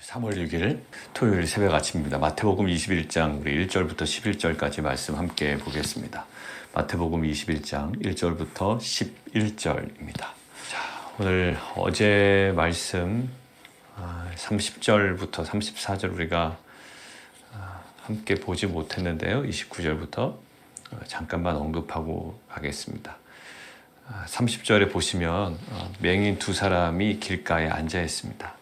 3월 6일 토요일 새벽 아침입니다. 마태복음 21장 우리 1절부터 11절까지 말씀 함께 보겠습니다. 마태복음 21장 1절부터 11절입니다. 자, 오늘 어제 말씀 30절부터 34절 우리가 함께 보지 못했는데요. 29절부터 잠깐만 언급하고 가겠습니다. 30절에 보시면 맹인 두 사람이 길가에 앉아 있습니다.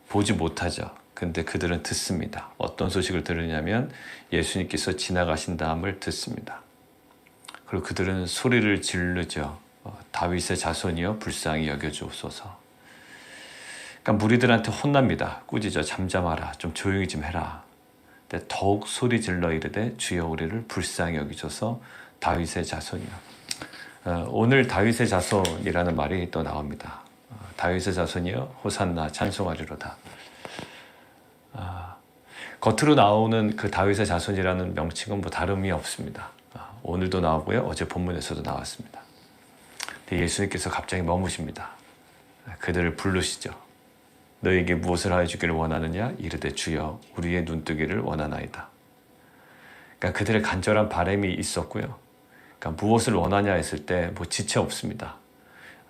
보지 못하죠. 근데 그들은 듣습니다. 어떤 소식을 들으냐면 예수님께서 지나가신 다음을 듣습니다. 그리고 그들은 소리를 지르죠. 다윗의 자손이여 불쌍히 여겨주옵소서. 그러니까 무리들한테 혼납니다. 꾸짖어 잠잠하라. 좀 조용히 좀 해라. 근데 더욱 소리 질러 이르되 주여 우리를 불쌍히 여기셔서 다윗의 자손이여. 오늘 다윗의 자손이라는 말이 또 나옵니다. 다윗의 자손이여 호산나 찬송하리로다. 겉으로 나오는 그 다윗의 자손이라는 명칭은 뭐 다름이 없습니다. 오늘도 나오고요. 어제 본문에서도 나왔습니다. 근데 예수님께서 갑자기 머무십니다. 그들을 부르시죠. 너에게 무엇을 하여 주기를 원하느냐? 이르되 주여 우리의 눈뜨기를 원하나이다. 그러니까 그들의 간절한 바람이 있었고요. 그러니까 무엇을 원하냐 했을 때 뭐 지체 없습니다.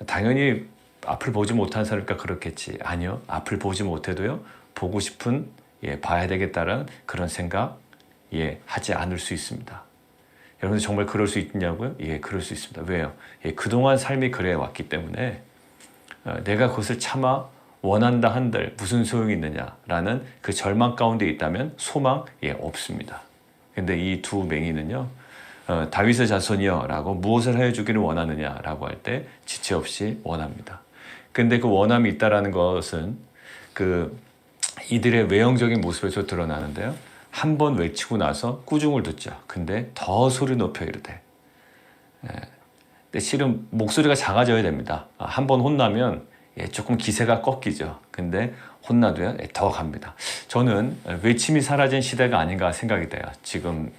당연히 앞을 보지 못한 사람이니까 그렇겠지. 아니요. 앞을 보지 못해도요. 보고 싶은 봐야 되겠다는 그런 생각 하지 않을 수 있습니다. 여러분 정말 그럴 수 있냐고요? 그럴 수 있습니다. 왜요? 그동안 삶이 그래 왔기 때문에 내가 그것을 차마 원한다 한들 무슨 소용이 있느냐라는 그 절망 가운데 있다면 소망 없습니다. 근데 이 두 맹인은요. 다윗의 자손이여 라고 무엇을 하여 주기를 원하느냐 라고 할 때 지체 없이 원합니다. 근데 그 원함이 있다라는 것은 이들의 외형적인 모습에서 드러나는데요. 한 번 외치고 나서 꾸중을 듣죠. 근데 더 소리 높여 이르되. 근데 실은 목소리가 작아져야 됩니다. 한 번 혼나면 조금 기세가 꺾이죠. 근데 혼나도요 더 갑니다. 저는 외침이 사라진 시대가 아닌가 생각이 돼요. 지금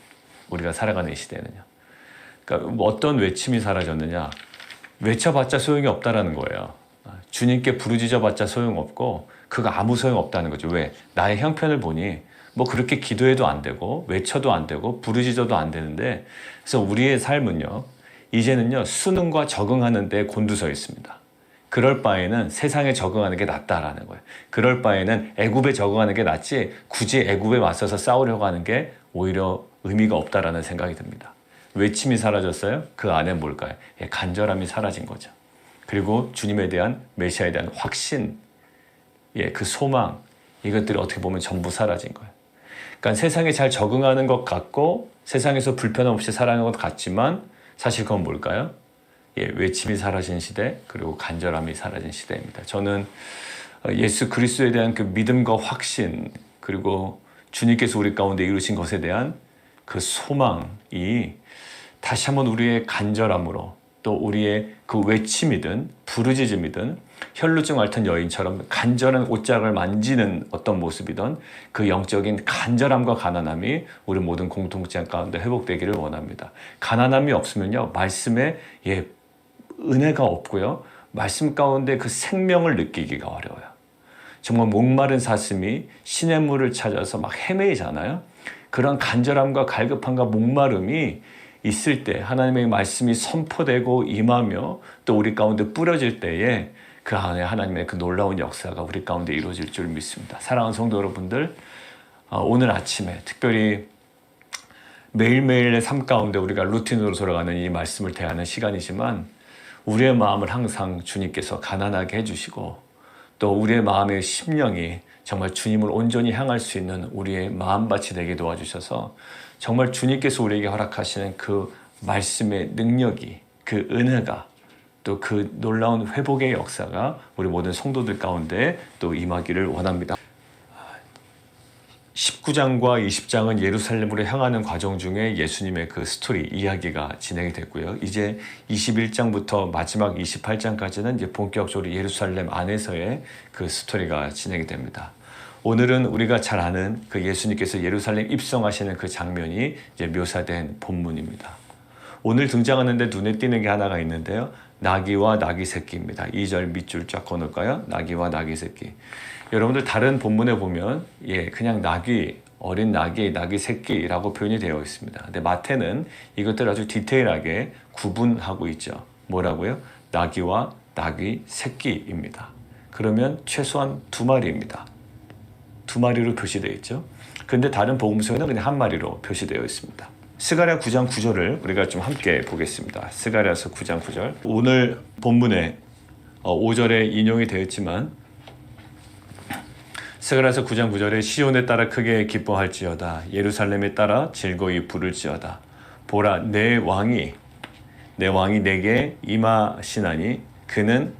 우리가 살아가는 이 시대는요. 그러니까 어떤 외침이 사라졌느냐? 외쳐봤자 소용이 없다라는 거예요. 주님께 부르짖어봤자 소용없고 그거 아무 소용없다는 거죠. 왜? 나의 형편을 보니 뭐 그렇게 기도해도 안 되고 외쳐도 안 되고 부르짖어도 안 되는데 그래서 우리의 삶은요. 이제는요. 수능과 적응하는 데 곤두서 있습니다. 그럴 바에는 세상에 적응하는 게 낫다라는 거예요. 그럴 바에는 애굽에 적응하는 게 낫지 굳이 애굽에 맞서서 싸우려고 하는 게 오히려 의미가 없다라는 생각이 듭니다. 외침이 사라졌어요? 그 안에 뭘까요? 간절함이 사라진 거죠. 그리고 주님에 대한 메시아에 대한 확신, 그 소망 이것들이 어떻게 보면 전부 사라진 거예요. 그러니까 세상에 잘 적응하는 것 같고 세상에서 불편 없이 살아가는 것 같지만 사실 그건 뭘까요? 외침이 사라진 시대 그리고 간절함이 사라진 시대입니다. 저는 예수 그리스도에 대한 그 믿음과 확신 그리고 주님께서 우리 가운데 이루신 것에 대한 그 소망이 다시 한번 우리의 간절함으로 또 우리의 그 외침이든 부르짖음이든 혈루증 앓던 여인처럼 간절한 옷장을 만지는 어떤 모습이든 그 영적인 간절함과 가난함이 우리 모든 공동체 가운데 회복되기를 원합니다. 가난함이 없으면요 말씀에 은혜가 없고요 말씀 가운데 그 생명을 느끼기가 어려워요. 정말 목마른 사슴이 시냇물을 찾아서 막 헤매이잖아요. 그런 간절함과 갈급함과 목마름이 있을 때 하나님의 말씀이 선포되고 임하며 또 우리 가운데 뿌려질 때에 그 안에 하나님의 그 놀라운 역사가 우리 가운데 이루어질 줄 믿습니다. 사랑하는 성도 여러분들, 오늘 아침에 특별히 매일매일의 삶 가운데 우리가 루틴으로 돌아가는 이 말씀을 대하는 시간이지만 우리의 마음을 항상 주님께서 가난하게 해주시고 또 우리의 마음의 심령이 정말 주님을 온전히 향할 수 있는 우리의 마음밭이 되게 도와주셔서 정말 주님께서 우리에게 허락하시는 그 말씀의 능력이 그 은혜가 또 그 놀라운 회복의 역사가 우리 모든 성도들 가운데 또 임하기를 원합니다. 19장과 20장은 예루살렘으로 향하는 과정 중에 예수님의 그 스토리, 이야기가 진행이 됐고요. 이제 21장부터 마지막 28장까지는 이제 본격적으로 예루살렘 안에서의 그 스토리가 진행이 됩니다. 오늘은 우리가 잘 아는 그 예수님께서 예루살렘 입성하시는 그 장면이 이제 묘사된 본문입니다. 오늘 등장하는데 눈에 띄는 게 하나가 있는데요. 나귀와 나귀 새끼입니다. 2절 밑줄 쫙 거놓을까요? 나귀와 나귀 새끼. 여러분들 다른 본문에 보면 그냥 나귀, 어린 나귀, 나귀 새끼라고 표현이 되어 있습니다. 근데 마태는 이것들 아주 디테일하게 구분하고 있죠. 뭐라고요? 나귀와 나귀 새끼입니다. 그러면 최소한 2마리입니다. 2마리로 표시되어 있죠. 근데 다른 복음서에는 그냥 1마리로 표시되어 있습니다. 스가랴 9장 9절을 우리가 좀 함께 보겠습니다. 스가랴서 9장 9절. 오늘 본문에 5절에 인용이 되었지만 스가랴서 9장 9절에 시온에 따라 크게 기뻐할지어다. 예루살렘에 따라 즐거이 부를지어다. 보라 내 왕이 내게 임하시나니 그는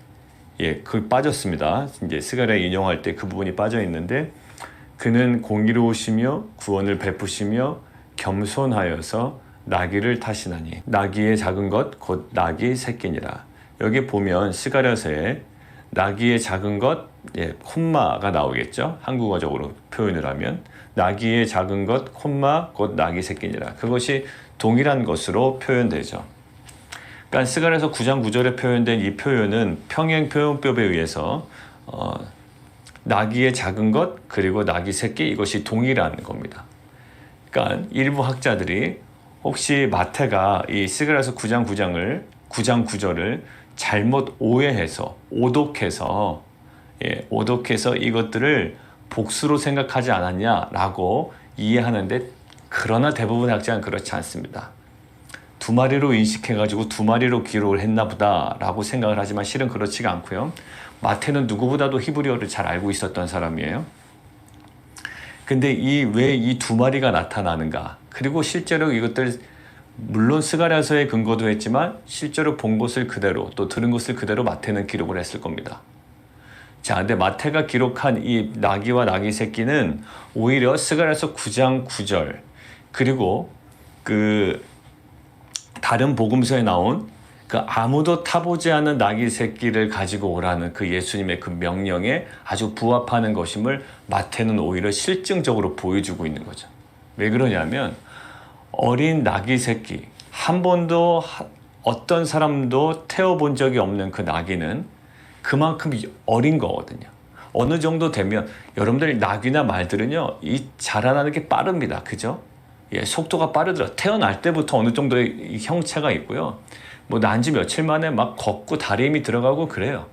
그 빠졌습니다. 이제 스가랴 인용할 때 그 부분이 빠져 있는데 그는 공의로우시며 구원을 베푸시며 겸손하여서 나귀를 타시나니 나귀의 작은 것 곧 나귀 새끼니라. 여기 보면 스가랴서에 나귀의 작은 것 콤마가 나오겠죠. 한국어적으로 표현을 하면 나귀의 작은 것 콤마 곧 나귀 새끼니라. 그것이 동일한 것으로 표현되죠. 그러니까 스가랴서 9장 9절에 표현된 이 표현은 평행 표현법에 의해서 나귀의 작은 것 그리고 나귀 새끼 이것이 동일한 겁니다. 그러니까 일부 학자들이 혹시 마태가 이 스가랴서 9장 9절을 잘못 오해해서 오독해서 이것들을 복수로 생각하지 않았냐라고 이해하는데 그러나 대부분 학자는 그렇지 않습니다. 2마리로 인식해가지고 2마리로 기록을 했나 보다라고 생각을 하지만 실은 그렇지가 않고요. 마태는 누구보다도 히브리어를 잘 알고 있었던 사람이에요. 근데 왜 이 2마리가 나타나는가? 그리고 실제로 이것들 물론 스가랴서에 근거도 했지만 실제로 본 것을 그대로 또 들은 것을 그대로 마태는 기록을 했을 겁니다. 자, 근데 마태가 기록한 이 나귀와 나귀 새끼는 오히려 스가랴서 9장 9절 그리고 그 다른 복음서에 나온 그 아무도 타보지 않은 나귀 새끼를 가지고 오라는 그 예수님의 그 명령에 아주 부합하는 것임을 마태는 오히려 실증적으로 보여주고 있는 거죠. 왜 그러냐면 어린 나귀 새끼 한 번도 어떤 사람도 태워본 적이 없는 그 나귀는 그만큼 어린 거거든요. 어느 정도 되면 여러분들 나귀나 말들은요 이 자라나는 게 빠릅니다. 그죠? 속도가 빠르더라. 태어날 때부터 어느 정도의 형체가 있고요. 뭐 난 지 며칠 만에 막 걷고 다리 힘이 들어가고 그래요.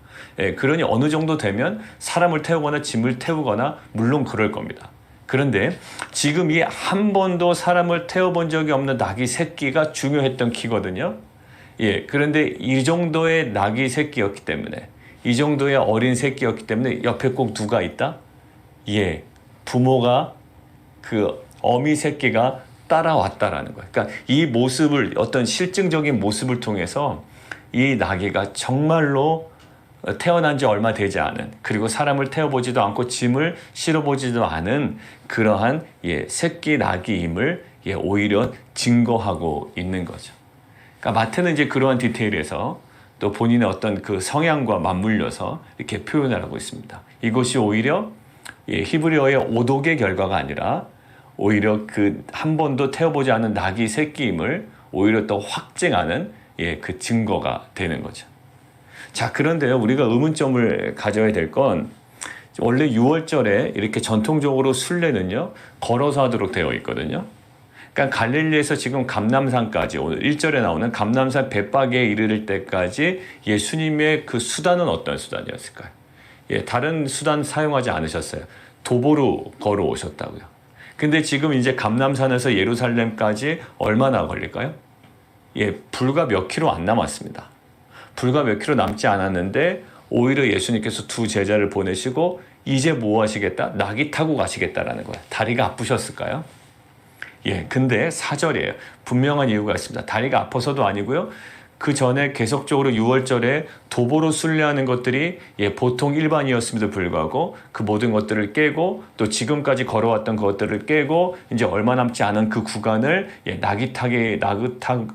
그러니 어느 정도 되면 사람을 태우거나 짐을 태우거나 물론 그럴 겁니다. 그런데 지금 이 한 번도 사람을 태워본 적이 없는 나귀 새끼가 중요했던 키거든요. 그런데 이 정도의 나귀 새끼였기 때문에 이 정도의 어린 새끼였기 때문에 옆에 꼭 누가 있다? 부모가 그 어미 새끼가 따라왔다라는 거예요. 그러니까 이 모습을 어떤 실증적인 모습을 통해서 이 나귀가 정말로 태어난 지 얼마 되지 않은 그리고 사람을 태워보지도 않고 짐을 실어보지도 않은 그러한 새끼 나귀임을 오히려 증거하고 있는 거죠. 그러니까 마태는 이제 그러한 디테일에서 또 본인의 어떤 그 성향과 맞물려서 이렇게 표현을 하고 있습니다. 이것이 오히려 히브리어의 오독의 결과가 아니라 오히려 그 한 번도 태워보지 않은 나귀 새끼임을 오히려 또 확증하는 그 증거가 되는 거죠. 자, 그런데요, 우리가 의문점을 가져야 될 건 원래 6월절에 이렇게 전통적으로 순례는요 걸어서 하도록 되어 있거든요. 그러니까 갈릴리에서 지금 감람산까지 오늘 1절에 나오는 감람산 bet박에 이르를 때까지 예수님의 그 수단은 어떤 수단이었을까요? 다른 수단 사용하지 않으셨어요. 도보로 걸어오셨다고요. 근데 지금 이제 감람산에서 예루살렘까지 얼마나 걸릴까요? 불과 몇 킬로 안 남았습니다. 불과 몇 킬로 남지 않았는데 오히려 예수님께서 2 제자를 보내시고 이제 뭐 하시겠다? 나귀 타고 가시겠다라는 거예요. 다리가 아프셨을까요? 근데 4절이에요. 분명한 이유가 있습니다. 다리가 아파서도 아니고요. 그 전에 계속적으로 6월절에 도보로 순례하는 것들이 보통 일반이었음에도 불구하고 그 모든 것들을 깨고 또 지금까지 걸어왔던 것들을 깨고 이제 얼마 남지 않은 그 구간을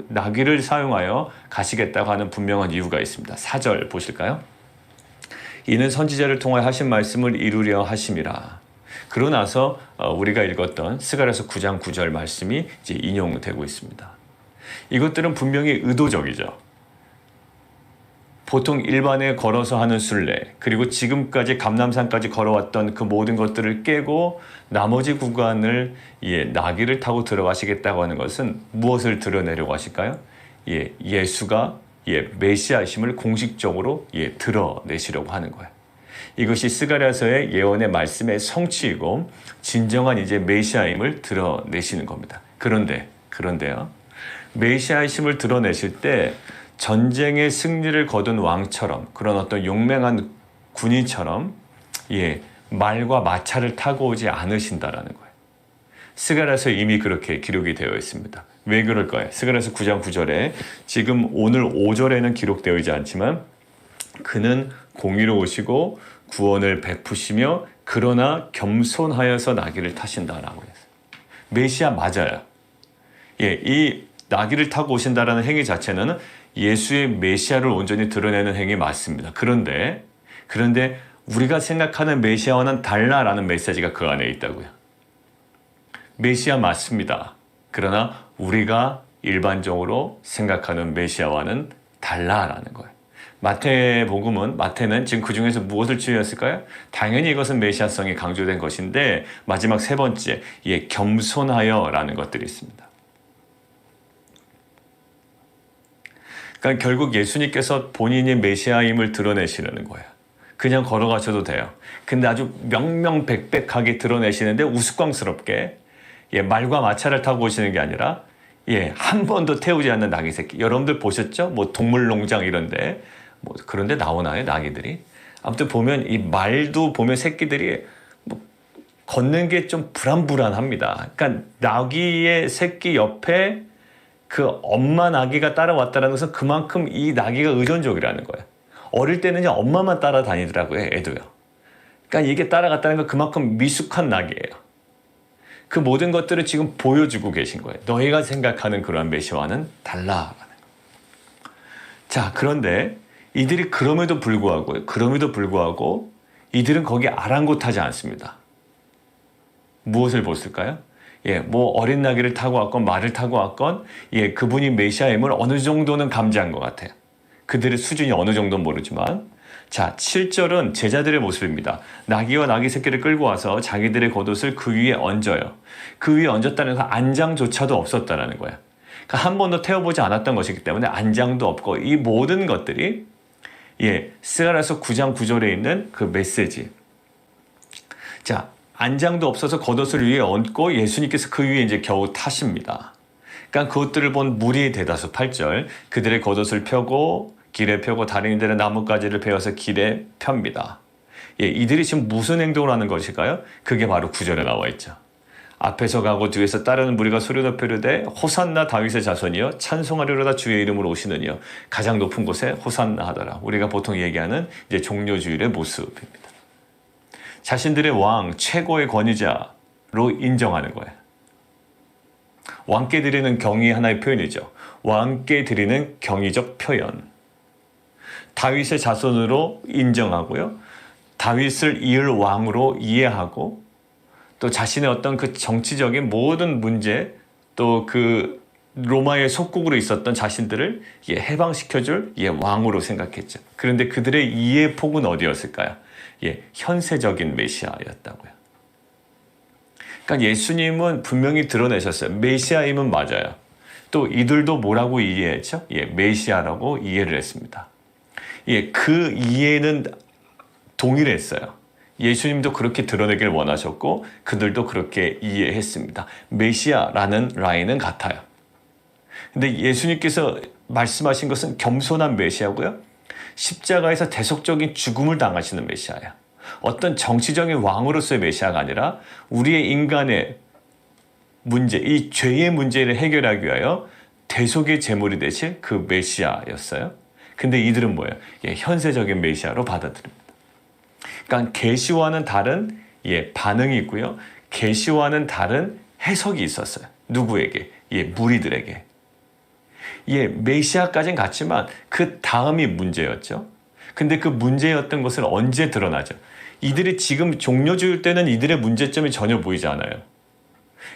나귀를 사용하여 가시겠다고 하는 분명한 이유가 있습니다. 4절 보실까요? 이는 선지자를 통하여 하신 말씀을 이루려 하심이라. 그러고 나서 우리가 읽었던 스가랴서 9장 9절 말씀이 이제 인용되고 있습니다. 이것들은 분명히 의도적이죠. 보통 일반에 걸어서 하는 순례, 그리고 지금까지 감람산까지 걸어왔던 그 모든 것들을 깨고 나머지 구간을 나귀를 타고 들어가시겠다고 하는 것은 무엇을 드러내려고 하실까요? 예수가 메시아이심을 공식적으로 드러내시려고 하는 거예요. 이것이 스가랴서의 예언의 말씀의 성취이고 진정한 이제 메시아임을 드러내시는 겁니다. 그런데요. 메시아이심을 드러내실 때 전쟁의 승리를 거둔 왕처럼, 그런 어떤 용맹한 군인처럼 말과 마차를 타고 오지 않으신다라는 거예요. 스가랴서에 이미 그렇게 기록이 되어 있습니다. 왜 그럴까요? 스가랴서 9장 9절에 지금 오늘 5절에는 기록되어 있지 않지만 그는 공의로우시고 구원을 베푸시며 그러나 겸손하여서 나귀를 타신다라고 했어요. 메시아 맞아요. 이 나귀를 타고 오신다라는 행위 자체는 예수의 메시아를 온전히 드러내는 행위 맞습니다. 그런데 우리가 생각하는 메시아와는 달라라는 메시지가 그 안에 있다고요. 메시아 맞습니다. 그러나 우리가 일반적으로 생각하는 메시아와는 달라라는 거예요. 마태는 지금 그 중에서 무엇을 주의했을까요? 당연히 이것은 메시아성이 강조된 것인데 마지막 세 번째, 겸손하여라는 것들이 있습니다. 그러니까 결국 예수님께서 본인이 메시아임을 드러내시려는 거예요. 그냥 걸어가셔도 돼요. 근데 아주 명명백백하게 드러내시는데 우스꽝스럽게 말과 마차를 타고 오시는 게 아니라 한 번도 태우지 않는 나귀 새끼. 여러분들 보셨죠? 뭐 동물농장 이런데 그런데 나오나요, 나귀들이? 아무튼 보면 이 말도 보면 새끼들이 걷는 게 좀 불안불안합니다. 그러니까 나귀의 새끼 옆에 그 엄마 나귀가 따라왔다는 것은 그만큼 이 나귀가 의존적이라는 거예요. 어릴 때는 엄마만 따라다니더라고요, 애도요. 그러니까 이게 따라갔다는 건 그만큼 미숙한 나귀예요. 그 모든 것들을 지금 보여주고 계신 거예요. 너희가 생각하는 그러한 메시아와는 달라. 자, 그런데 이들이 그럼에도 불구하고 이들은 거기 아랑곳하지 않습니다. 무엇을 보실까요? 어린 나귀를 타고 왔건 말을 타고 왔건 그분이 메시아임을 어느 정도는 감지한 것 같아요. 그들의 수준이 어느 정도는 모르지만 자, 7절은 제자들의 모습입니다. 나귀와 나귀 새끼를 끌고 와서 자기들의 겉옷을 그 위에 얹어요. 그 위에 얹었다는 것은 안장조차도 없었다는 거예요. 그러니까 한 번도 태워보지 않았던 것이기 때문에 안장도 없고 이 모든 것들이 스가랴서 9장 9절에 있는 그 메시지. 자, 안장도 없어서 겉옷을 위에 얹고 예수님께서 그 위에 이제 겨우 타십니다. 그러니까 그것들을 본 무리의 대다수 8절 그들의 겉옷을 펴고 길에 펴고 다른 이들의 나뭇가지를 베어서 길에 펴니다. 이들이 지금 무슨 행동을 하는 것일까요? 그게 바로 9절에 나와 있죠. 앞에서 가고 뒤에서 따르는 무리가 소리 높여 이르되 호산나 다윗의 자손이여 찬송하리로다 주의 이름으로 오시느니여 가장 높은 곳에 호산나 하더라. 우리가 보통 얘기하는 이제 종료주일의 모습입니다. 자신들의 왕, 최고의 권위자로 인정하는 거예요. 왕께 드리는 경의 하나의 표현이죠. 왕께 드리는 경의적 표현. 다윗의 자손으로 인정하고요. 다윗을 이을 왕으로 이해하고 또 자신의 어떤 그 정치적인 모든 문제 또 그 로마의 속국으로 있었던 자신들을 해방시켜줄 왕으로 생각했죠. 그런데 그들의 이해 폭은 어디였을까요? 현세적인 메시아였다고요. 그러니까 예수님은 분명히 드러내셨어요. 메시아임은 맞아요. 또 이들도 뭐라고 이해했죠? 메시아라고 이해를 했습니다. 그 이해는 동일했어요. 예수님도 그렇게 드러내길 원하셨고 그들도 그렇게 이해했습니다. 메시아라는 라인은 같아요. 근데 예수님께서 말씀하신 것은 겸손한 메시아고요. 십자가에서 대속적인 죽음을 당하시는 메시아예요. 어떤 정치적인 왕으로서의 메시아가 아니라 우리의 인간의 문제, 이 죄의 문제를 해결하기 위하여 대속의 제물이 되실 그 메시아였어요. 근데 이들은 뭐예요? 현세적인 메시아로 받아들입니다. 그러니까 계시와는 다른 반응이 있고요. 계시와는 다른 해석이 있었어요. 누구에게? 무리들에게. 메시아까지는 같지만 그 다음이 문제였죠. 근데 그 문제였던 것은 언제 드러나죠? 이들이 지금 종료주일 때는 이들의 문제점이 전혀 보이지 않아요.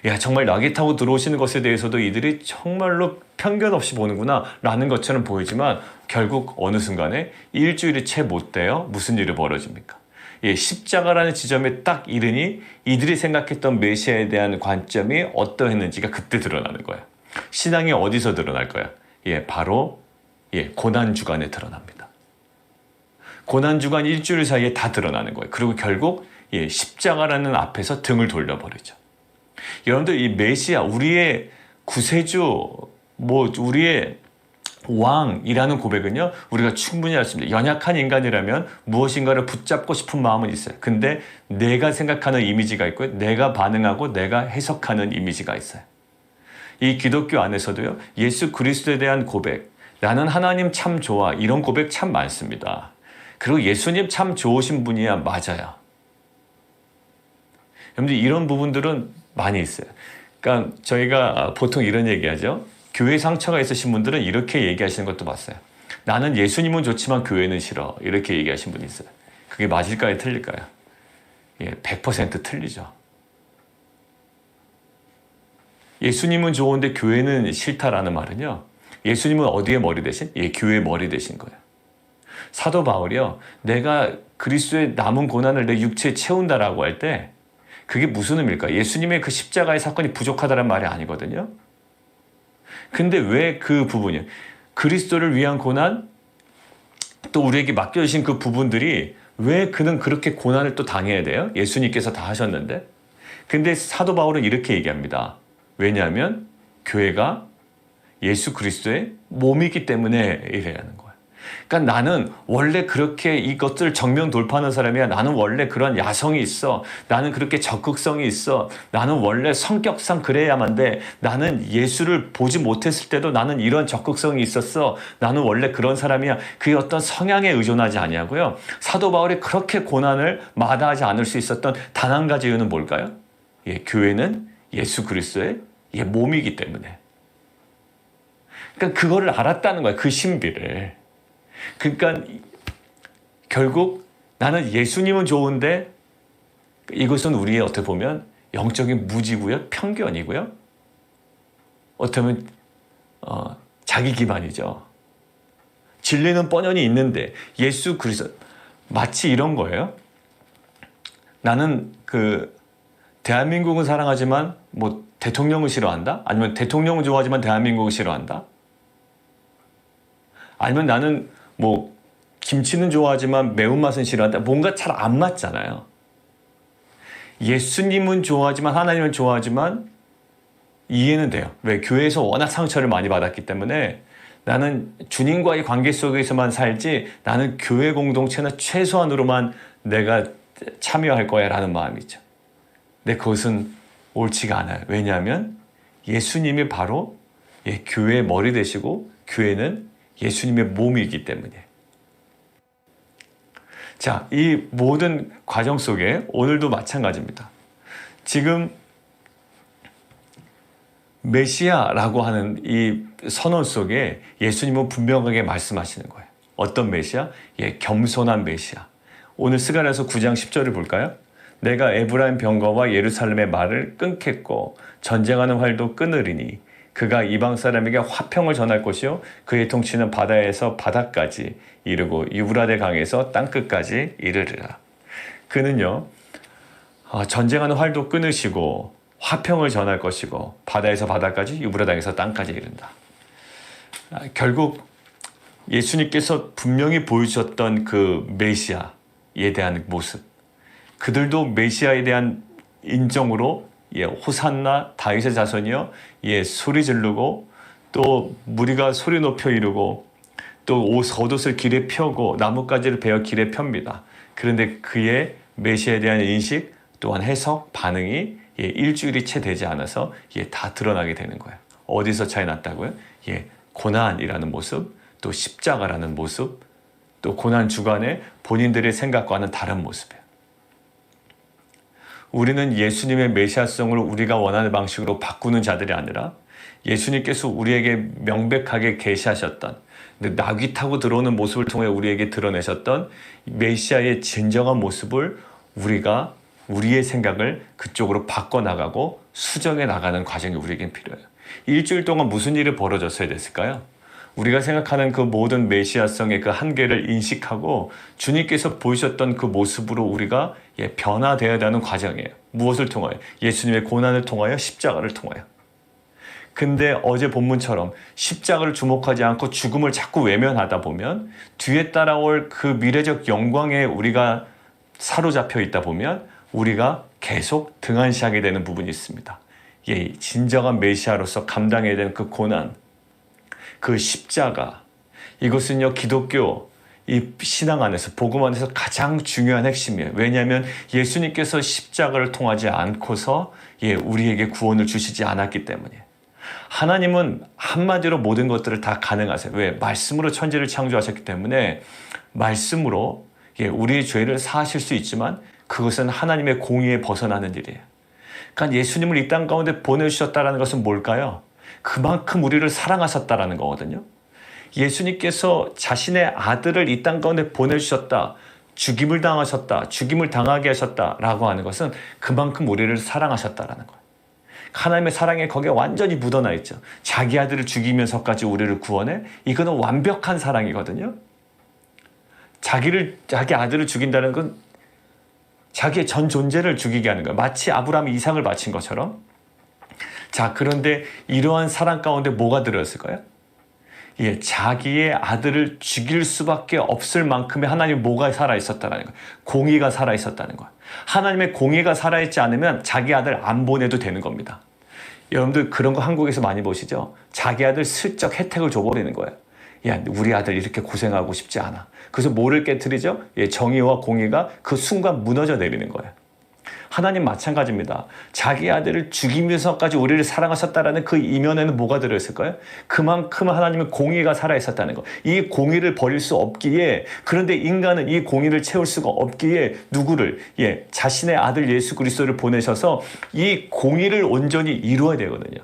야, 정말 낙이 타고 들어오시는 것에 대해서도 이들이 정말로 편견 없이 보는구나 라는 것처럼 보이지만 결국 어느 순간에 일주일이 채 못 돼요. 무슨 일이 벌어집니까? 예, 십자가라는 지점에 딱 이르니 이들이 생각했던 메시아에 대한 관점이 어떠했는지가 그때 드러나는 거예요. 신앙이 어디서 드러날 거야? 예, 바로 고난주간에 드러납니다. 고난주간 일주일 사이에 다 드러나는 거예요. 그리고 결국 십자가라는 앞에서 등을 돌려버리죠. 여러분들, 이 메시아, 우리의 구세주, 우리의 왕이라는 고백은요, 우리가 충분히 할 수 있습니다. 연약한 인간이라면 무엇인가를 붙잡고 싶은 마음은 있어요. 근데 내가 생각하는 이미지가 있고, 내가 반응하고 내가 해석하는 이미지가 있어요. 이 기독교 안에서도요, 예수 그리스도에 대한 고백, 나는 하나님 참 좋아, 이런 고백 참 많습니다. 그리고 예수님 참 좋으신 분이야, 맞아요. 여러분들, 이런 부분들은 많이 있어요. 그러니까 저희가 보통 이런 얘기하죠. 교회 상처가 있으신 분들은 이렇게 얘기하시는 것도 봤어요. 나는 예수님은 좋지만 교회는 싫어. 이렇게 얘기하신 분이 있어요. 그게 맞을까요? 틀릴까요? 100% 틀리죠. 예수님은 좋은데 교회는 싫다라는 말은요, 예수님은 어디에 머리 대신? 교회의 머리 대신 거예요. 사도 바울이요, 내가 그리스도의 남은 고난을 내 육체에 채운다라고 할 때 그게 무슨 의미일까? 예수님의 그 십자가의 사건이 부족하다는 말이 아니거든요. 근데 왜 그 부분이, 그리스도를 위한 고난, 또 우리에게 맡겨주신 그 부분들이 왜 그는 그렇게 고난을 또 당해야 돼요? 예수님께서 다 하셨는데. 근데 사도 바울은 이렇게 얘기합니다. 왜냐하면 교회가 예수 그리스도의 몸이기 때문에 이래야 하는 거예요. 그러니까 나는 원래 그렇게 이것들을 정면 돌파하는 사람이야. 나는 원래 그런 야성이 있어. 나는 그렇게 적극성이 있어. 나는 원래 성격상 그래야만 돼. 나는 예수를 보지 못했을 때도 나는 이런 적극성이 있었어. 나는 원래 그런 사람이야. 그게 어떤 성향에 의존하지 아니하고요. 사도 바울이 그렇게 고난을 마다하지 않을 수 있었던 단 한 가지 이유는 뭘까요? 교회는 예수 그리스도의 몸이기 때문에. 그러니까 그거를 알았다는 거예요. 그 신비를. 그러니까 결국 나는 예수님은 좋은데 이것은 우리의 어떻게 보면 영적인 무지고요, 편견이고요, 어떻게 보면 자기 기반이죠. 진리는 뻔연히 있는데 예수 그리스도, 마치 이런 거예요. 나는 대한민국은 사랑하지만 대통령을 싫어한다? 아니면 대통령을 좋아하지만 대한민국을 싫어한다? 아니면 나는 김치는 좋아하지만 매운맛은 싫어한다. 뭔가 잘 안 맞잖아요. 예수님은 좋아하지만, 하나님은 좋아하지만 이해는 돼요. 왜? 교회에서 워낙 상처를 많이 받았기 때문에 나는 주님과의 관계 속에서만 살지, 나는 교회 공동체나 최소한으로만 내가 참여할 거야 라는 마음이죠. 근데 그것은 옳지가 않아요. 왜냐하면 예수님이 바로 교회의 머리 되시고 교회는 예수님의 몸이기 때문에. 자, 이 모든 과정 속에 오늘도 마찬가지입니다. 지금 메시아라고 하는 이 선언 속에 예수님은 분명하게 말씀하시는 거예요. 어떤 메시아? 겸손한 메시아. 오늘 스가랴서 9장 10절을 볼까요? 내가 에브라임 병거와 예루살렘의 말을 끊겠고 전쟁하는 활도 끊으리니 그가 이방 사람에게 화평을 전할 것이요 그의 통치는 바다에서 바다까지 이르고 유브라데 강에서 땅끝까지 이르리라. 그는요, 전쟁하는 활도 끊으시고 화평을 전할 것이고 바다에서 바다까지 유브라데에서 땅까지 이른다. 결국 예수님께서 분명히 보여주셨던 그 메시아에 대한 모습, 그들도 메시아에 대한 인정으로 호산나 다윗의 자손이여 소리 지르고, 또 무리가 소리 높여 이르고, 또 겉옷을 길에 펴고 나뭇가지를 베어 길에 펴니다. 그런데 그의 메시아에 대한 인식 또한 해석, 반응이 일주일이 채 되지 않아서 다 드러나게 되는 거예요. 어디서 차이 났다고요? 고난이라는 모습, 또 십자가라는 모습, 또 고난 주간에 본인들의 생각과는 다른 모습이에요. 우리는 예수님의 메시아성을 우리가 원하는 방식으로 바꾸는 자들이 아니라 예수님께서 우리에게 명백하게 계시하셨던, 낙이 타고 들어오는 모습을 통해 우리에게 드러내셨던 메시아의 진정한 모습을 우리가 우리의 생각을 그쪽으로 바꿔나가고 수정해 나가는 과정이 우리에겐 필요해요. 일주일 동안 무슨 일이 벌어졌어야 됐을까요? 우리가 생각하는 그 모든 메시아성의 그 한계를 인식하고 주님께서 보이셨던 그 모습으로 우리가 변화되어야 하는 과정이에요. 무엇을 통하여? 예수님의 고난을 통하여, 십자가를 통하여. 근데 어제 본문처럼 십자가를 주목하지 않고 죽음을 자꾸 외면하다 보면 뒤에 따라올 그 미래적 영광에 우리가 사로잡혀 있다 보면 우리가 계속 등한시하게 되는 부분이 있습니다. 진정한 메시아로서 감당해야 되는 그 고난, 그 십자가, 이것은요 기독교 이 신앙 안에서, 복음 안에서 가장 중요한 핵심이에요. 왜냐하면 예수님께서 십자가를 통하지 않고서 우리에게 구원을 주시지 않았기 때문이에요. 하나님은 한마디로 모든 것들을 다 가능하세요. 왜? 말씀으로 천지를 창조하셨기 때문에 말씀으로 우리의 죄를 사하실 수 있지만 그것은 하나님의 공의에 벗어나는 일이에요. 그러니까 예수님을 이 땅 가운데 보내주셨다는 것은 뭘까요? 그만큼 우리를 사랑하셨다라는 거거든요. 예수님께서 자신의 아들을 이 땅 가운데 보내주셨다, 죽임을 당하셨다, 죽임을 당하게 하셨다라고 하는 것은 그만큼 우리를 사랑하셨다라는 거예요. 하나님의 사랑이 거기에 완전히 묻어나 있죠. 자기 아들을 죽이면서까지 우리를 구원해? 이거는 완벽한 사랑이거든요. 자기 아들을 죽인다는 건 자기의 전 존재를 죽이게 하는 거예요. 마치 아브라함이 이삭을 바친 것처럼. 자, 그런데 이러한 사랑 가운데 뭐가 들어있을까요? 자기의 아들을 죽일 수밖에 없을 만큼의 하나님의 뭐가 살아있었다는 거예요. 공의가 살아있었다는 거예요. 하나님의 공의가 살아있지 않으면 자기 아들 안 보내도 되는 겁니다. 여러분들 그런 거 한국에서 많이 보시죠? 자기 아들 슬쩍 혜택을 줘버리는 거예요. 우리 아들 이렇게 고생하고 싶지 않아. 그래서 뭐를 깨트리죠? 정의와 공의가 그 순간 무너져 내리는 거예요. 하나님 마찬가지입니다. 자기 아들을 죽이면서까지 우리를 사랑하셨다라는 그 이면에는 뭐가 들어있을까요? 그만큼 하나님의 공의가 살아있었다는 것. 이 공의를 버릴 수 없기에, 그런데 인간은 이 공의를 채울 수가 없기에 누구를? 자신의 아들 예수 그리스도를 보내셔서 이 공의를 온전히 이루어야 되거든요.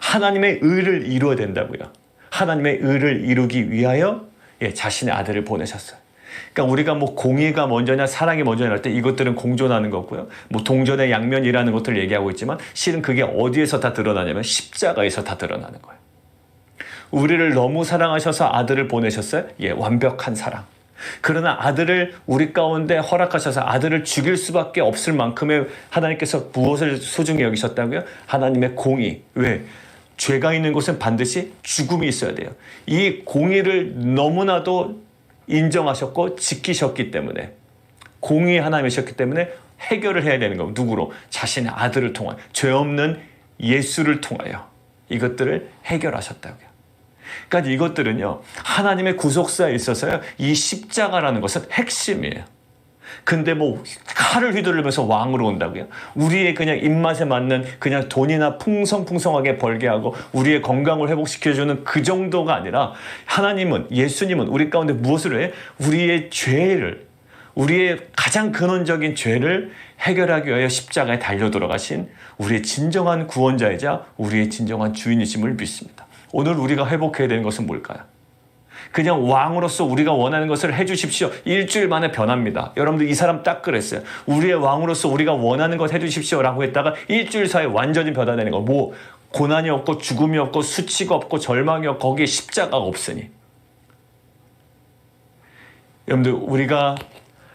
하나님의 의를 이루어야 된다고요. 하나님의 의를 이루기 위하여 자신의 아들을 보내셨어요. 그러니까 우리가 공의가 먼저냐 사랑이 먼저냐 할 때 이것들은 공존하는 거고요. 동전의 양면이라는 것들을 얘기하고 있지만 실은 그게 어디에서 다 드러나냐면 십자가에서 다 드러나는 거예요. 우리를 너무 사랑하셔서 아들을 보내셨어요. 완벽한 사랑. 그러나 아들을 우리 가운데 허락하셔서 아들을 죽일 수밖에 없을 만큼의 하나님께서 무엇을 소중히 여기셨다고요? 하나님의 공의. 왜? 죄가 있는 곳은 반드시 죽음이 있어야 돼요. 이 공의를 너무나도 인정하셨고 지키셨기 때문에, 공의의 하나님이셨기 때문에 해결을 해야 되는 겁니다. 누구로? 자신의 아들을 통하여, 죄 없는 예수를 통하여 이것들을 해결하셨다고요. 그러니까 이것들은요 하나님의 구속사에 있어서요 이 십자가라는 것은 핵심이에요. 근데 칼을 휘두르면서 왕으로 온다고요? 우리의 그냥 입맛에 맞는 그냥 돈이나 풍성풍성하게 벌게 하고 우리의 건강을 회복시켜주는 그 정도가 아니라 하나님은, 예수님은 우리 가운데 무엇을 해? 우리의 죄를, 우리의 가장 근원적인 죄를 해결하기 위하여 십자가에 달려 돌아가신 우리의 진정한 구원자이자 우리의 진정한 주인이심을 믿습니다. 오늘 우리가 회복해야 되는 것은 뭘까요? 그냥 왕으로서 우리가 원하는 것을 해주십시오. 일주일 만에 변합니다. 여러분들 이 사람 딱 그랬어요. 우리의 왕으로서 우리가 원하는 것 해주십시오 라고 했다가 일주일 사이에 완전히 변화되는 거. 고난이 없고 죽음이 없고 수치가 없고 절망이 없고 거기에 십자가가 없으니. 여러분들 우리가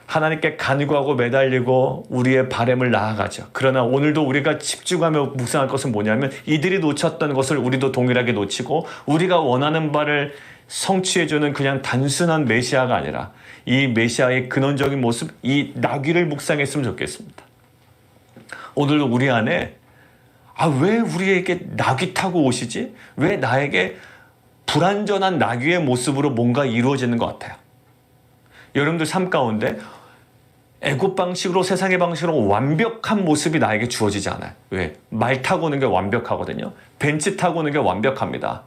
하나님께 간구하고 매달리고 우리의 바람을 나아가죠. 그러나 오늘도 우리가 집중하며 묵상할 것은 뭐냐면 이들이 놓쳤던 것을 우리도 동일하게 놓치고 우리가 원하는 바를 성취해주는 그냥 단순한 메시아가 아니라 이 메시아의 근원적인 모습, 이 나귀를 묵상했으면 좋겠습니다. 오늘도 우리 안에 왜 우리에게 나귀 타고 오시지? 왜 나에게 불완전한 나귀의 모습으로 뭔가 이루어지는 것 같아요. 여러분들 삶 가운데 애국 방식으로, 세상의 방식으로 완벽한 모습이 나에게 주어지지 않아요. 왜? 말 타고 오는 게 완벽하거든요. 벤츠 타고 오는 게 완벽합니다.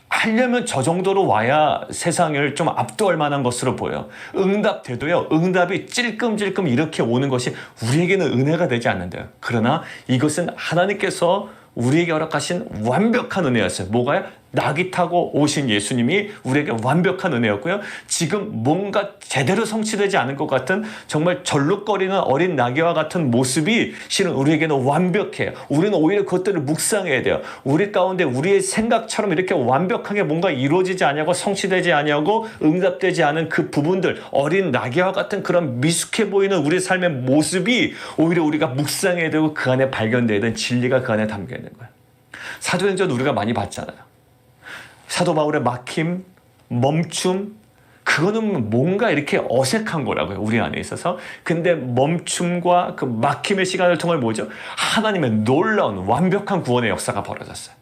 하려면 저 정도로 와야 세상을 좀 압도할 만한 것으로 보여요. 응답돼도요, 응답이 찔끔찔끔 이렇게 오는 것이 우리에게는 은혜가 되지 않는데요. 그러나 이것은 하나님께서 우리에게 허락하신 완벽한 은혜였어요. 뭐가요? 낙이 타고 오신 예수님이 우리에게 완벽한 은혜였고요. 지금 뭔가 제대로 성취되지 않은 것 같은 정말 절룩거리는 어린 나귀와 같은 모습이 실은 우리에게는 완벽해요. 우리는 오히려 그것들을 묵상해야 돼요. 우리 가운데 우리의 생각처럼 이렇게 완벽하게 뭔가 이루어지지 아니하고 성취되지 아니하고 응답되지 않은 그 부분들, 어린 나귀와 같은 그런 미숙해 보이는 우리의 삶의 모습이 오히려 우리가 묵상해야 되고 그 안에 발견되어야 되는 진리가 그 안에 담겨 있는 거예요. 사도행전 우리가 많이 봤잖아요. 사도 바울의 막힘, 멈춤, 그거는 뭔가 이렇게 어색한 거라고요. 우리 안에 있어서. 근데 멈춤과 그 막힘의 시간을 통해 뭐죠? 하나님의 놀라운 완벽한 구원의 역사가 벌어졌어요.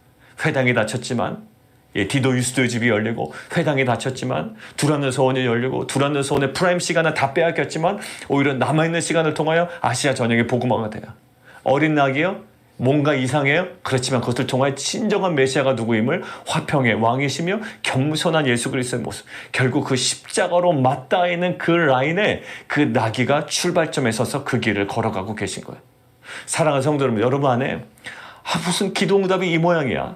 회당이 닫혔지만 디도 유스도의 집이 열리고, 회당이 닫혔지만 두란노 서원이 열리고, 두란노 서원의 프라임 시간은 다 빼앗겼지만 오히려 남아있는 시간을 통하여 아시아 전역에 복음화가 돼요. 어린 낙이요? 뭔가 이상해요? 그렇지만 그것을 통하여 진정한 메시아가 누구임을, 화평의 왕이시며 겸손한 예수 그리스도의 모습, 결국 그 십자가로 맞닿아 있는 그 라인에 그 나귀가 출발점에 서서 그 길을 걸어가고 계신 거예요. 사랑하는 성도 여러분, 여러분 안에 무슨 기도응답이 이 모양이야,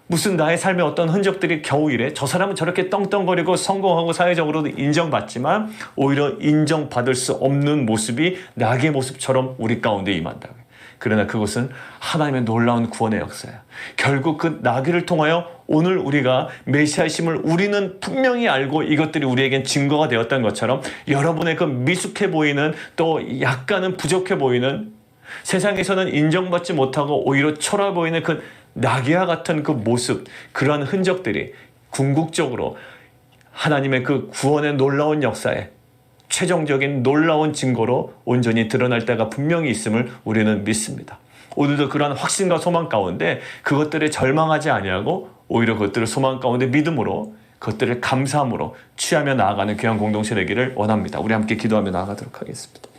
무슨 나의 삶의 어떤 흔적들이 겨우 이래, 저 사람은 저렇게 떵떵거리고 성공하고 사회적으로도 인정받지만 오히려 인정받을 수 없는 모습이 나귀의 모습처럼 우리 가운데 임한다. 그러나 그것은 하나님의 놀라운 구원의 역사야. 결국 그 나귀를 통하여 오늘 우리가 메시아심을 우리는 분명히 알고 이것들이 우리에겐 증거가 되었던 것처럼, 여러분의 그 미숙해 보이는, 또 약간은 부족해 보이는, 세상에서는 인정받지 못하고 오히려 초라해 보이는 그 나귀와 같은 그 모습, 그러한 흔적들이 궁극적으로 하나님의 그 구원의 놀라운 역사에 최종적인 놀라운 증거로 온전히 드러날 때가 분명히 있음을 우리는 믿습니다. 오늘도 그러한 확신과 소망 가운데 그것들에 절망하지 아니하고 오히려 그것들을 소망 가운데 믿음으로, 그것들을 감사함으로 취하며 나아가는 귀한 공동체 되기를 원합니다. 우리 함께 기도하며 나아가도록 하겠습니다.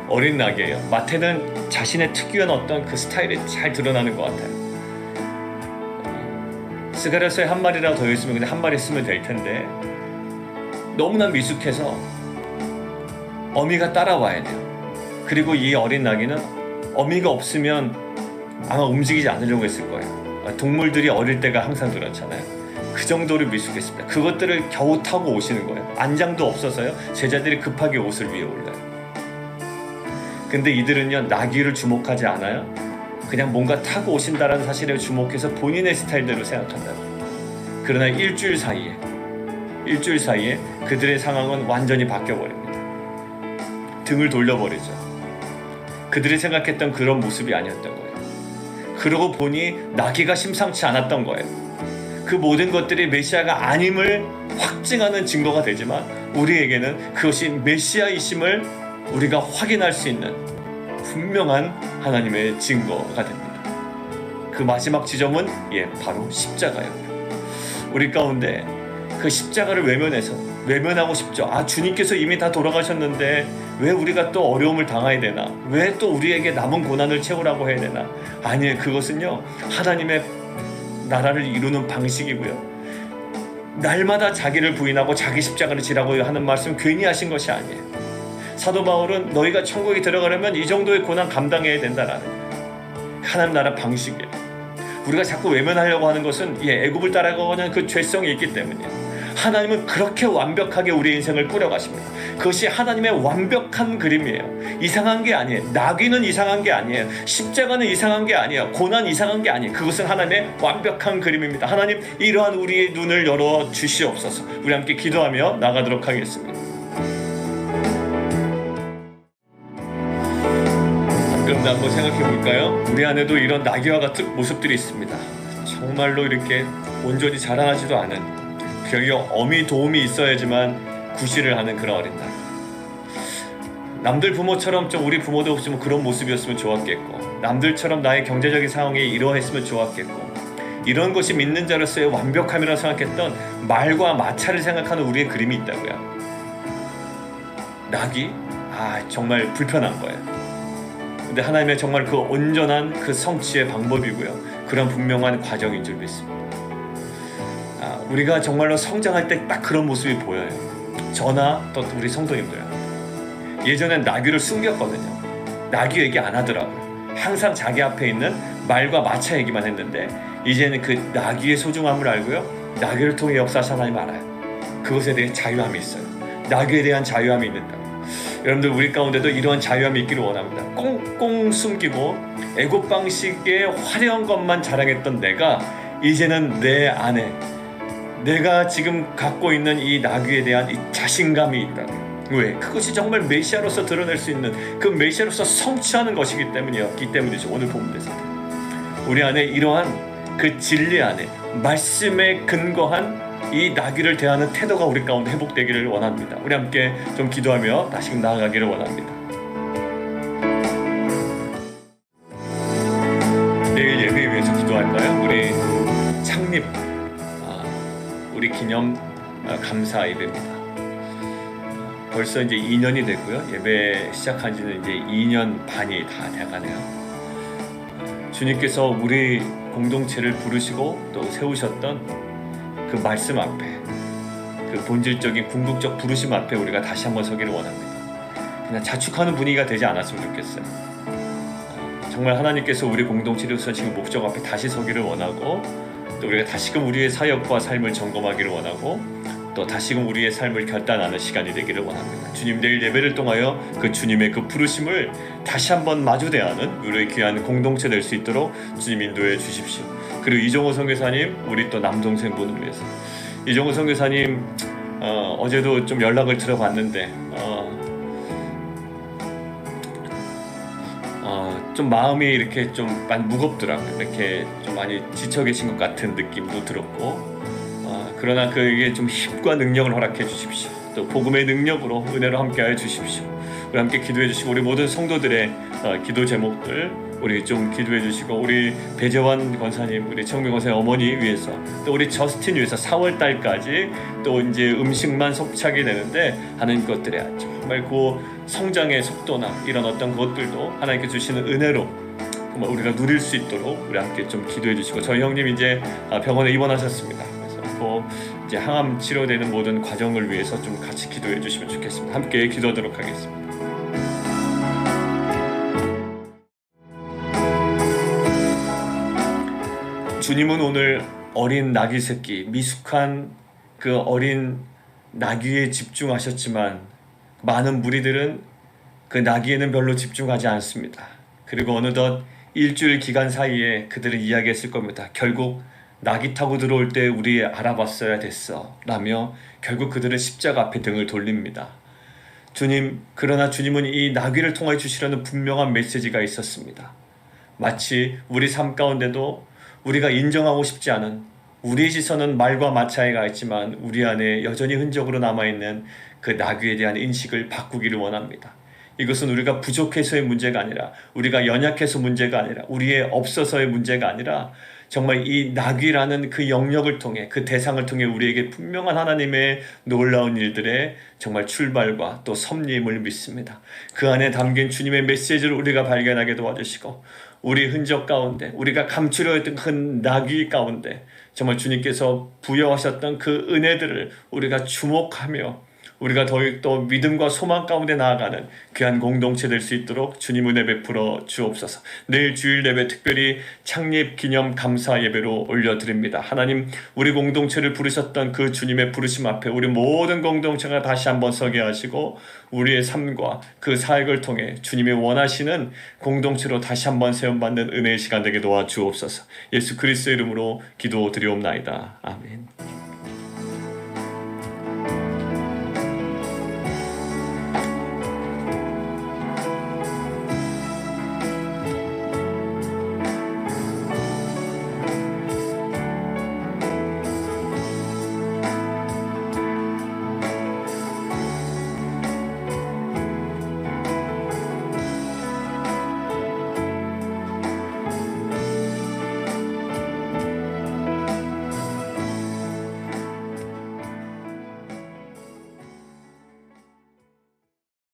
어린 낙이에요. 마태는 자신의 특유한 어떤 그 스타일이 잘 드러나는 것 같아요. 스가랴서에 한 마리라도 더 있으면 그냥 한 마리 쓰면 될 텐데 너무나 미숙해서 어미가 따라와야 돼요. 그리고 이 어린 나귀는 어미가 없으면 아마 움직이지 않으려고 했을 거예요. 동물들이 어릴 때가 항상 그렇잖아요. 그 정도로 미숙했습니다. 그것들을 겨우 타고 오시는 거예요. 안장도 없어서요. 제자들이 급하게 옷을 위에 올려요. 근데 이들은요, 나귀를 주목하지 않아요. 그냥 뭔가 타고 오신다라는 사실에 주목해서 본인의 스타일대로 생각한다고. 그러나 일주일 사이에 그들의 상황은 완전히 바뀌어버립니다. 등을 돌려버리죠. 그들이 생각했던 그런 모습이 아니었던 거예요. 그러고 보니 나귀가 심상치 않았던 거예요. 그 모든 것들이 메시아가 아님을 확증하는 증거가 되지만 우리에게는 그것이 메시아이심을 우리가 확인할 수 있는 분명한 하나님의 증거가 됩니다. 그 마지막 지점은 바로 십자가예요. 우리 가운데 그 십자가를 외면하고 싶죠. 주님께서 이미 다 돌아가셨는데 왜 우리가 또 어려움을 당해야 되나? 왜 또 우리에게 남은 고난을 채우라고 해야 되나? 아니에요. 그것은요, 하나님의 나라를 이루는 방식이고요. 날마다 자기를 부인하고 자기 십자가를 지라고 하는 말씀 괜히 하신 것이 아니에요. 사도 바울은 너희가 천국에 들어가려면 이 정도의 고난 감당해야 된다라는 하나님 나라 방식이에요. 우리가 자꾸 외면하려고 하는 것은 애굽을 따라가는 그 죄성이 있기 때문이에요. 하나님은 그렇게 완벽하게 우리의 인생을 꾸려가십니다. 그것이 하나님의 완벽한 그림이에요. 이상한 게 아니에요. 나귀는 이상한 게 아니에요. 십자가는 이상한 게 아니에요. 고난 이상한 게 아니에요. 그것은 하나님의 완벽한 그림입니다. 하나님, 이러한 우리의 눈을 열어 주시옵소서. 우리 함께 기도하며 나가도록 하겠습니다. 그럼 한번 생각해 볼까요? 우리 안에도 이런 나귀와 같은 모습들이 있습니다. 정말로 이렇게 온전히 자라나지도 않은, 결국 어미 도움이 있어야지만 구실을 하는 그런 어린 날. 남들 부모처럼 좀 우리 부모도 없으면 그런 모습이었으면 좋았겠고, 남들처럼 나의 경제적인 상황이 이러했으면 좋았겠고, 이런 것이 믿는 자로서의 완벽함이라고 생각했던 말과 마차를 생각하는 우리의 그림이 있다고요. 낙이 정말 불편한 거예요. 근데 하나님의 정말 그 온전한 그 성취의 방법이고요, 그런 분명한 과정인 줄 믿습니다. 우리가 정말로 성장할 때 딱 그런 모습이 보여요. 저나 또 우리 성도님들, 예전엔 나귀를 숨겼거든요. 나귀 얘기 안 하더라고요. 항상 자기 앞에 있는 말과 마차 얘기만 했는데 이제는 그 나귀의 소중함을 알고요. 나귀를 통해 역사하신 하나님 알아요. 그것에 대해 자유함이 있어요. 나귀에 대한 자유함이 있는다. 여러분들 우리 가운데도 이러한 자유함이 있기를 원합니다. 꽁꽁 숨기고 애국 방식의 화려한 것만 자랑했던 내가 이제는 내 안에 내가 지금 갖고 있는 이 나귀에 대한 이 자신감이 있다. 왜? 그것이 정말 메시아로서 드러낼 수 있는 그 메시아로서 성취하는 것이기 때문이죠. 오늘 본문에서 우리 안에 이러한 그 진리 안에 말씀에 근거한 이 나귀를 대하는 태도가 우리 가운데 회복되기를 원합니다. 우리 함께 좀 기도하며 다시금 나아가기를 원합니다. 내일 예배에 위해서 기도할까요? 우리 창립 우리 기념 감사 예배입니다. 벌써 이제 2년이 됐고요. 예배 시작한 지는 이제 2년 반이 다 돼가네요. 주님께서 우리 공동체를 부르시고 또 세우셨던 그 말씀 앞에 그 본질적인 궁극적 부르심 앞에 우리가 다시 한번 서기를 원합니다. 그냥 자축하는 분위기가 되지 않았으면 좋겠어요. 정말 하나님께서 우리 공동체를 지금 목적 앞에 다시 서기를 원하고 또 우리가 다시금 우리의 사역과 삶을 점검하기를 원하고 또 다시금 우리의 삶을 결단하는 시간이 되기를 원합니다. 주님 내일 예배를 통하여 그 주님의 그 부르심을 다시 한번 마주 대하는 우리의 귀한 공동체 될 수 있도록 주님 인도해 주십시오. 그리고 이종호 선교사님 우리 또 남동생분을 위해서 이종호 선교사님 어제도 좀 연락을 들어봤는데 좀 마음이 이렇게 좀 많이 무겁더라고요. 이렇게 좀 많이 지쳐 계신 것 같은 느낌도 들었고 그러나 그에게 좀 힘과 능력을 허락해 주십시오. 또 복음의 능력으로 은혜로 함께하여 주십시오. 우리 함께 기도해 주시고 우리 모든 성도들의 기도 제목들 우리 좀 기도해 주시고 우리 배재환 권사님 우리 청명 권사님 어머니 위해서 또 우리 저스틴 위해서 4월 달까지 또 이제 음식만 섭취하게 되는데 하는 것들에 정말 그 성장의 속도나 이런 어떤 것들도 하나님께 주시는 은혜로 우리가 누릴 수 있도록 우리 함께 좀 기도해 주시고 저희 형님 이제 병원에 입원하셨습니다. 그래서 이제 항암 치료되는 모든 과정을 위해서 좀 같이 기도해 주시면 좋겠습니다. 함께 기도하도록 하겠습니다. 주님은 오늘 어린 나귀 새끼, 미숙한 그 어린 나귀에 집중하셨지만 많은 무리들은 그 나귀에는 별로 집중하지 않습니다. 그리고 어느덧 일주일 기간 사이에 그들은 이야기했을 겁니다. 결국 나귀 타고 들어올 때 우리 알아봤어야 됐어 라며 결국 그들은 십자가 앞에 등을 돌립니다. 그러나 주님은 이 나귀를 통해 주시려는 분명한 메시지가 있었습니다. 마치 우리 삶 가운데도 우리가 인정하고 싶지 않은 우리의 시선은 말과 마차이가 있지만 우리 안에 여전히 흔적으로 남아있는 그 나귀에 대한 인식을 바꾸기를 원합니다. 이것은 우리가 부족해서의 문제가 아니라 우리가 연약해서 문제가 아니라 우리의 없어서의 문제가 아니라 정말 이 나귀라는 그 영역을 통해 그 대상을 통해 우리에게 분명한 하나님의 놀라운 일들의 정말 출발과 또 섭리임을 믿습니다. 그 안에 담긴 주님의 메시지를 우리가 발견하게 도와주시고 우리 흔적 가운데 우리가 감추려 했던 그 나귀 가운데 정말 주님께서 부여하셨던 그 은혜들을 우리가 주목하며 우리가 더욱 더 믿음과 소망 가운데 나아가는 귀한 공동체 될 수 있도록 주님 은혜 베풀어 주옵소서. 내일 주일 예배 특별히 창립 기념 감사 예배로 올려드립니다. 하나님 우리 공동체를 부르셨던 그 주님의 부르심 앞에 우리 모든 공동체가 다시 한번 서게 하시고 우리의 삶과 그 사역을 통해 주님이 원하시는 공동체로 다시 한번 세움받는 은혜의 시간 되게 도와주옵소서. 예수 그리스도의 이름으로 기도드리옵나이다. 아멘.